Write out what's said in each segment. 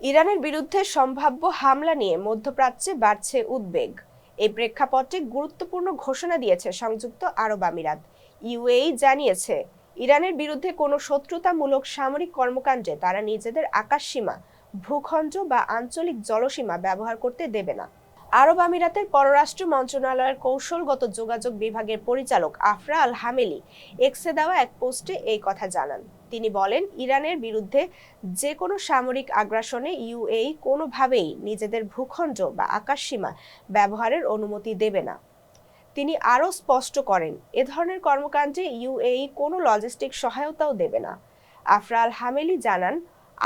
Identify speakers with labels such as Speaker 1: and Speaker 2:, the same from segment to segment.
Speaker 1: ইরানের বিরুদ্ধে সম্ভাব্য হামলা নিয়ে মধ্যপ্রাচ্যে বাড়ছে উদ্বেগ। এই প্রেক্ষাপটে গুরুত্বপূর্ণ ঘোষণা দিয়েছে সংযুক্ত আরব আমিরাত। ইউএই জানিয়েছে, ইরানের বিরুদ্ধে কোনো শত্রুতামূলক সামরিক কর্মকাণ্ডে তারা নিজেদের আকাশসীমা, ভূখণ্ড বা আঞ্চলিক জলসীমা ব্যবহার করতে দেবে না। আরব আমিরাতের পররাষ্ট্র মন্ত্রণালয়ের কৌশলগত যোগাযোগ বিভাগের পরিচালক আফরা আল হামেলি এক্সে দেওয়া এক পোস্টে এই কথা জানান। তিনি বলেন, ইরানের বিরুদ্ধে যে কোনো সামরিক আগ্রাসনে ইউএই কোনোভাবেই নিজেদের ভূখণ্ড বা আকাশসীমা ব্যবহারের অনুমতি দেবে না। তিনি আরও স্পষ্ট করেন, এ ধরনের কর্মকাণ্ডে ইউএই কোনো লজিস্টিক সহায়তাও দেবে না। আফরা আল হামেলি জানান,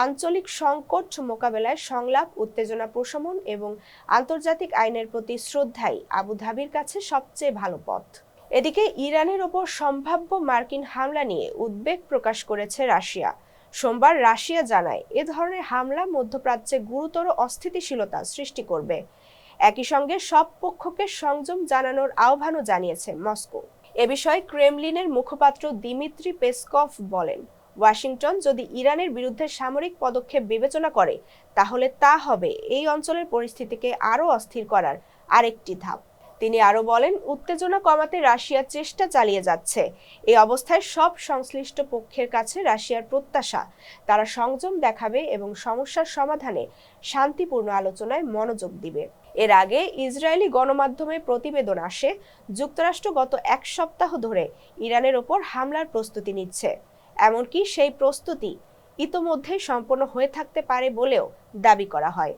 Speaker 1: আঞ্চলিক সংকট মোকাবেলায় সংলাপ, উত্তেজনা প্রশমন এবং আন্তর্জাতিক আইনের প্রতি শ্রদ্ধাই আবুধাবির কাছে সবচেয়ে ভালো পথ। এদিকে ইরানের ওপর সম্ভাব্য মার্কিন হামলা নিয়ে উদ্বেগ প্রকাশ করেছে রাশিয়া। সোমবার রাশিয়া জানায়, এ ধরনের হামলা মধ্যপ্রাচ্যে গুরুতর অস্থিতিশীলতা সৃষ্টি করবে। একই সঙ্গে সব পক্ষকে সংযম জানানোর আহ্বানও জানিয়েছে মস্কো। এ বিষয়ে ক্রেমলিনের মুখপাত্র দিমিত্রি পেসকভ বলেন, ওয়াশিংটন যদি ইরানের বিরুদ্ধে সামরিক পদক্ষেপ বিবেচনা করে, তাহলে তা হবে এই অঞ্চলের পরিস্থিতিকে আরও অস্থির করার আরেকটি ধাপ। তিনি আরও বলেন, উত্তেজনা কমাতে রাশিয়া চেষ্টা চালিয়ে যাচ্ছে। এই অবস্থায় সব সংশ্লিষ্ট পক্ষের কাছে রাশিয়ার প্রত্যাশা, তারা সংযম দেখাবে এবং সমস্যার সমাধানে শান্তিপূর্ণ আলোচনায় মনোযোগ দিবে। এর আগে ইসরায়েলি গণমাধ্যমে প্রতিবেদন আসে, যুক্তরাষ্ট্র গত এক সপ্তাহ ধরে ইরানের ওপর হামলার প্রস্তুতি নিচ্ছে। এমনকি সেই প্রস্তুতি ইতোমধ্যেই সম্পন্ন হয়ে থাকতে পারে বলেও দাবি করা হয়।